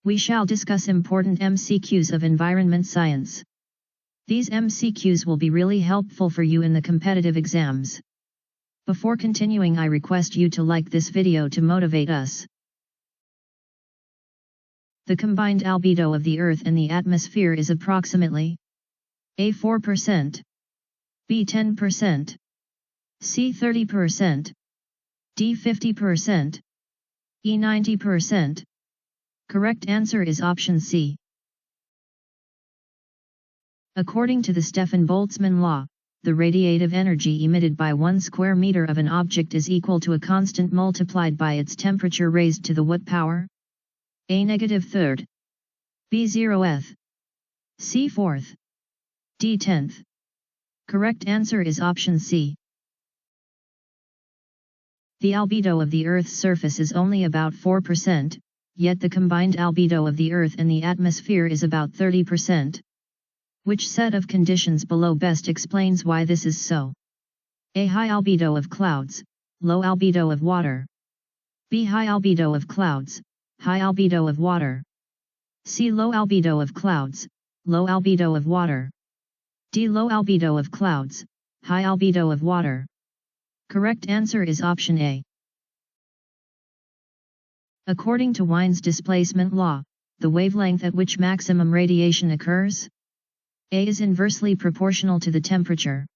We shall discuss important MCQs of environment science. These MCQs will be really helpful for you in the competitive exams. Before continuing, I request you to like this video to motivate us. The combined albedo of the Earth and the atmosphere is approximately A 4%, B 10%, C 30%, D 50%, E 90%. Correct answer is option C. According to the Stefan-Boltzmann law, the radiative energy emitted by 1 square meter of an object is equal to a constant multiplied by its temperature raised to the what power? A negative third, B 0th, C 4th, D 10th. Correct answer is option C. The albedo of the Earth's surface is only about 4%, yet the combined albedo of the Earth and the atmosphere is about 30%. Which set of conditions below best explains why this is so? A. High albedo of clouds, low albedo of water. B. High albedo of clouds, high albedo of water. C. Low albedo of clouds, low albedo of water. D. Low albedo of clouds, high albedo of water. Correct answer is option A. According to Wien's displacement law, the wavelength at which maximum radiation occurs? A is inversely proportional to the temperature.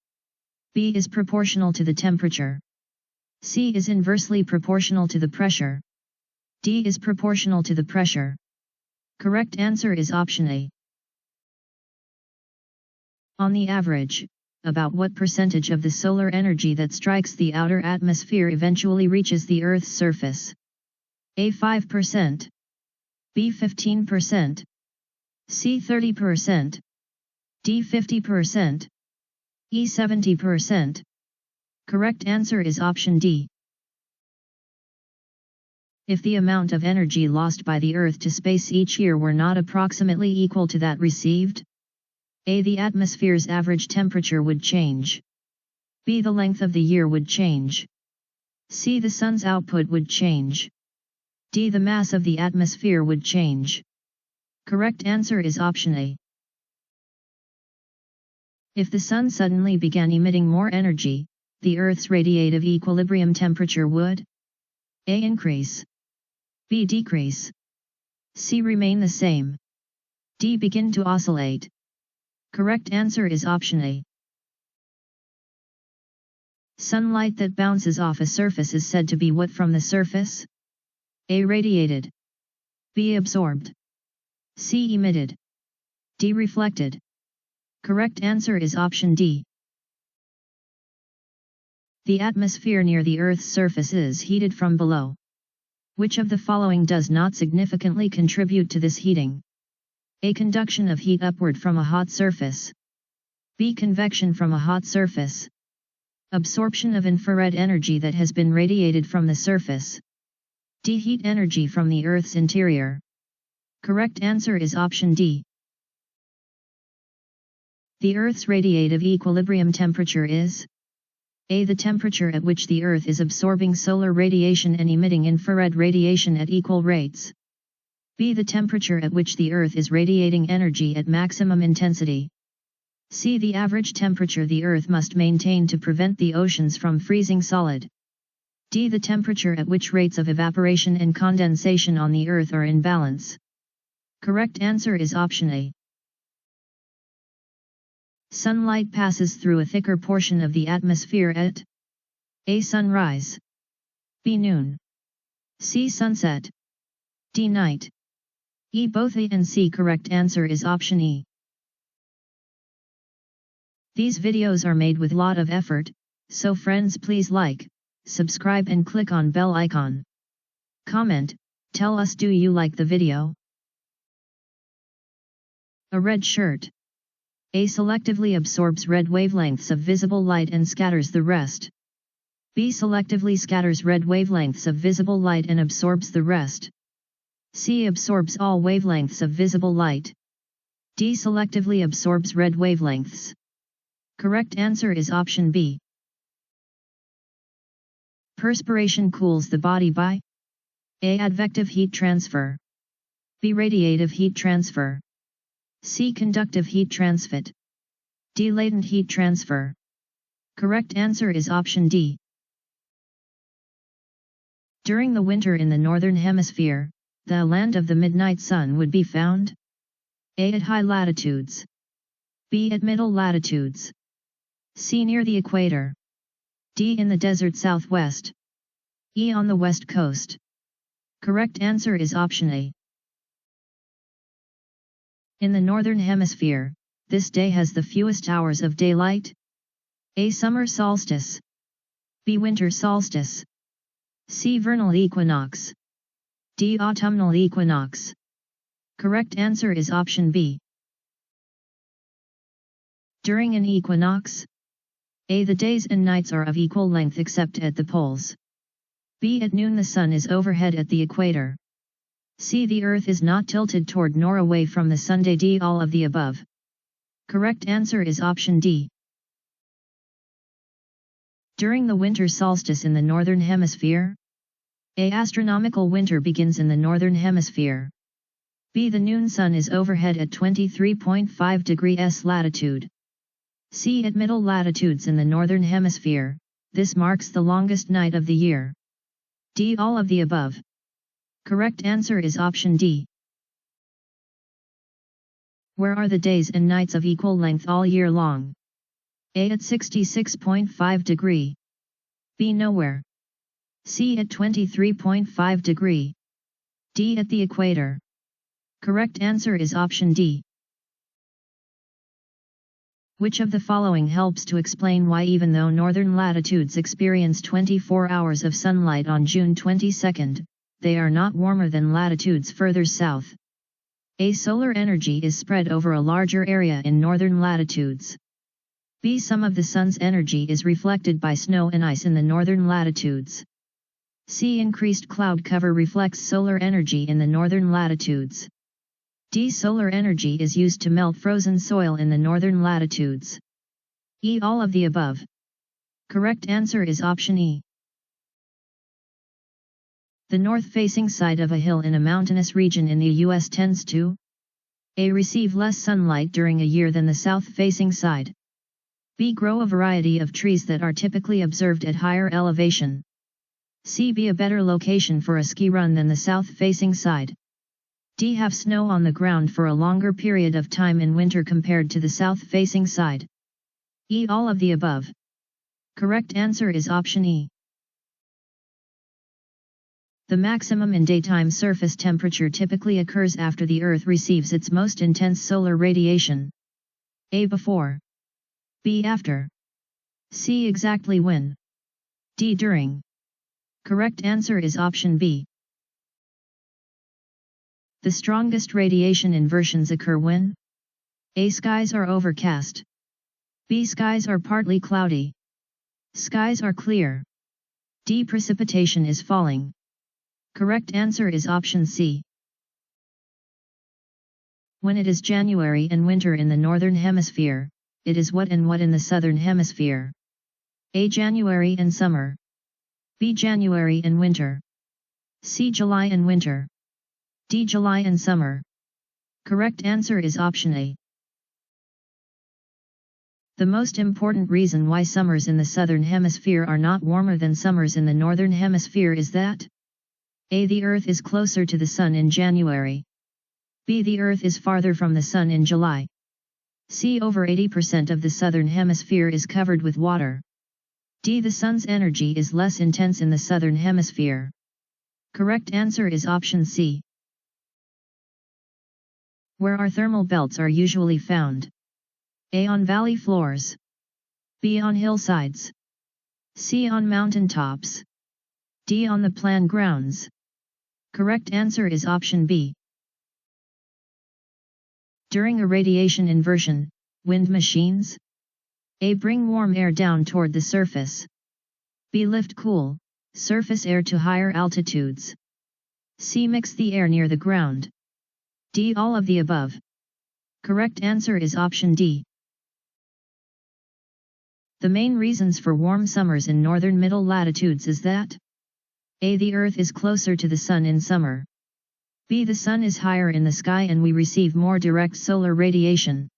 B is proportional to the temperature. C is inversely proportional to the pressure. D is proportional to the pressure. Correct answer is option A. On the average, about what percentage of the solar energy that strikes the outer atmosphere eventually reaches the Earth's surface? A 5%, B 15%, C 30%, D 50%, E 70%. Correct answer is option D. If the amount of energy lost by the Earth to space each year were not approximately equal to that received? A. The atmosphere's average temperature would change. B. The length of the year would change. C. The sun's output would change. D. The mass of the atmosphere would change. Correct answer is option A. If the sun suddenly began emitting more energy, the Earth's radiative equilibrium temperature would A. Increase. B. Decrease. C. Remain the same. D. Begin to oscillate. Correct answer is option A. Sunlight that bounces off a surface is said to be what from the surface? A. Radiated. B. Absorbed. C. Emitted. D. Reflected. Correct answer is option D. The atmosphere near the Earth's surface is heated from below. Which of the following does not significantly contribute to this heating? A. Conduction of heat upward from a hot surface. B. Convection from a hot surface. Absorption of infrared energy that has been radiated from the surface. D. Heat energy from the Earth's interior. Correct answer is option D. The Earth's radiative equilibrium temperature is A. The temperature at which the Earth is absorbing solar radiation and emitting infrared radiation at equal rates. B. The temperature at which the Earth is radiating energy at maximum intensity. C. The average temperature the Earth must maintain to prevent the oceans from freezing solid. D. The temperature at which rates of evaporation and condensation on the Earth are in balance. Correct answer is option A. Sunlight passes through a thicker portion of the atmosphere at A. Sunrise. B. Noon. C. Sunset. D. Night. E. Both A and C. Correct answer is option E. These videos are made with lot of effort, so friends please like, subscribe and click on bell icon. Comment, tell us do you like the video? A red shirt. A. Selectively absorbs red wavelengths of visible light and scatters the rest. B. Selectively scatters red wavelengths of visible light and absorbs the rest. C. Absorbs all wavelengths of visible light. D. Selectively absorbs red wavelengths. Correct answer is option B. Perspiration cools the body by A. Advective heat transfer. B. Radiative heat transfer. C. Conductive heat transfer. D. Latent heat transfer. Correct answer is option D. During the winter in the northern hemisphere, the land of the midnight sun would be found A. At high latitudes, B. At middle latitudes, C. Near the equator, D. In the desert southwest, E. On the west coast. Correct answer is option A. In the northern hemisphere, this day has the fewest hours of daylight. A. Summer solstice, B. Winter solstice, C. Vernal equinox, D. Autumnal equinox. Correct answer is option B. During an equinox, A. The days and nights are of equal length except at the poles. B. At noon the sun is overhead at the equator. C. The earth is not tilted toward nor away from the sun. D. All of the above. Correct answer is option D. During the winter solstice in the northern hemisphere, A. Astronomical winter begins in the northern hemisphere. B. The noon sun is overhead at 23.5 degrees latitude. C. At middle latitudes in the northern hemisphere, this marks the longest night of the year. D. All of the above. Correct answer is option D. Where are the days and nights of equal length all year long? A. At 66.5 degree. B. Nowhere. C. At 23.5 degree. D. At the equator. Correct answer is option D. Which of the following helps to explain why even though northern latitudes experience 24 hours of sunlight on June 22, they are not warmer than latitudes further south? A. Solar energy is spread over a larger area in northern latitudes. B. Some of the sun's energy is reflected by snow and ice in the northern latitudes. C. Increased cloud cover reflects solar energy in the northern latitudes. D. Solar energy is used to melt frozen soil in the northern latitudes. E. All of the above. Correct answer is option E. The north-facing side of a hill in a mountainous region in the U.S. tends to A. Receive less sunlight during a year than the south-facing side. B. Grow a variety of trees that are typically observed at higher elevation. C. Be a better location for a ski run than the south-facing side. D. Have snow on the ground for a longer period of time in winter compared to the south-facing side. E. All of the above. Correct answer is option E. The maximum in daytime surface temperature typically occurs after the Earth receives its most intense solar radiation. A. Before. B. After. C. Exactly when. D. During. Correct answer is option B. The strongest radiation inversions occur when A. Skies are overcast. B. Skies are partly cloudy. Skies are clear. D. Precipitation is falling. Correct answer is option C. When it is January and winter in the northern hemisphere, it is what and what in the southern hemisphere? A. January and summer. B. January and winter. C. July and winter. D. July and summer. Correct answer is option A. The most important reason why summers in the southern hemisphere are not warmer than summers in the northern hemisphere is that A. The Earth is closer to the Sun in January. B. The Earth is farther from the Sun in July. C. Over 80% of the southern hemisphere is covered with water. D. The Sun's energy is less intense in the southern hemisphere. Correct answer is option C. Where our thermal belts are usually found? A. On valley floors. B. On hillsides. C. On mountain tops. D. On the plain grounds. Correct answer is option B. During a radiation inversion, wind machines? A. Bring warm air down toward the surface. B. Lift cool, surface air to higher altitudes. C. Mix the air near the ground. D. All of the above. Correct answer is option D. The main reasons for warm summers in northern middle latitudes is that A. The Earth is closer to the Sun in summer. B. The sun is higher in the sky and we receive more direct solar radiation.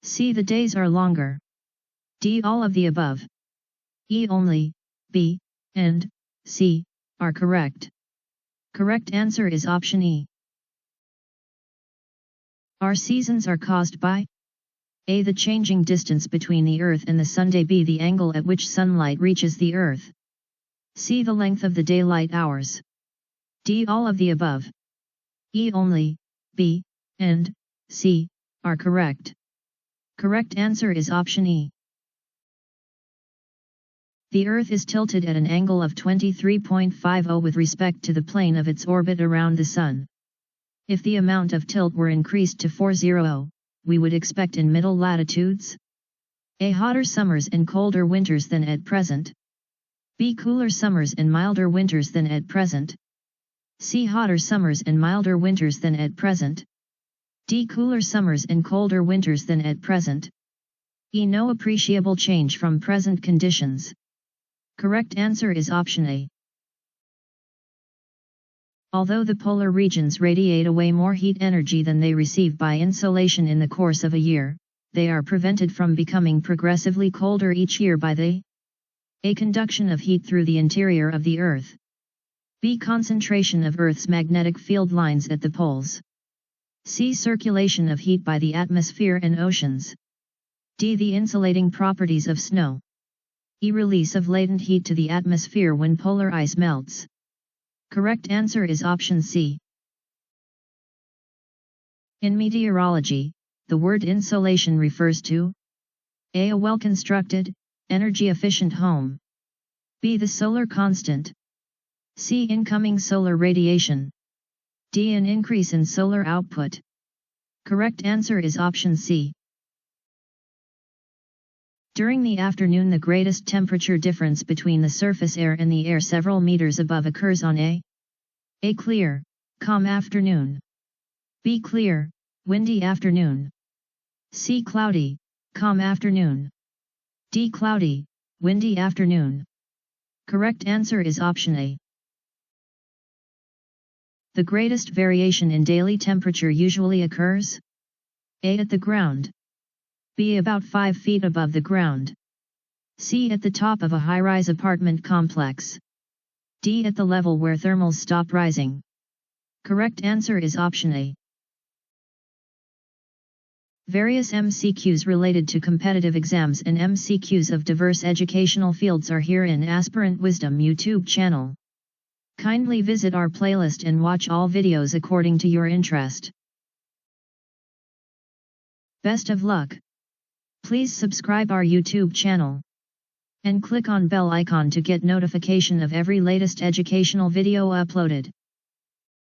C. The days are longer. D. All of the above. E. Only B and C are correct. Correct answer is option E. Our seasons are caused by A. The changing distance between the Earth and the Sun. B. The angle at which sunlight reaches the Earth. C. The length of the daylight hours. D. All of the above. E. Only B and C are correct. Correct answer is option E. The Earth is tilted at an angle of 23.50 with respect to the plane of its orbit around the Sun. If the amount of tilt were increased to 40, we would expect in middle latitudes A. Hotter summers and colder winters than at present. B. Cooler summers and milder winters than at present. C. Hotter summers and milder winters than at present. D. Cooler summers and colder winters than at present. E. No appreciable change from present conditions. Correct answer is option A. Although the polar regions radiate away more heat energy than they receive by insolation in the course of a year, they are prevented from becoming progressively colder each year by the A. Conduction of heat through the interior of the Earth. B. Concentration of Earth's magnetic field lines at the poles. C. Circulation of heat by the atmosphere and oceans. D. The insulating properties of snow. E. Release of latent heat to the atmosphere when polar ice melts. Correct answer is option C. In meteorology, the word insolation refers to A. A well-constructed, energy-efficient home. B. The solar constant. C. Incoming solar radiation. D. An increase in solar output. Correct answer is option C. During the afternoon, the greatest temperature difference between the surface air and the air several meters above occurs on A. Clear, calm afternoon. B. Clear, windy afternoon. C. Cloudy, calm afternoon. D. Cloudy, windy afternoon. Correct answer is option A. The greatest variation in daily temperature usually occurs A. At the ground. B. About 5 feet above the ground. C. At the top of a high-rise apartment complex. D. At the level where thermals stop rising. Correct answer is option A. Various MCQs related to competitive exams and MCQs of diverse educational fields are here in Aspirant Wisdom YouTube channel. Kindly visit our playlist and watch all videos according to your interest. Best of luck. Please subscribe our YouTube channel and click on bell icon to get notification of every latest educational video uploaded.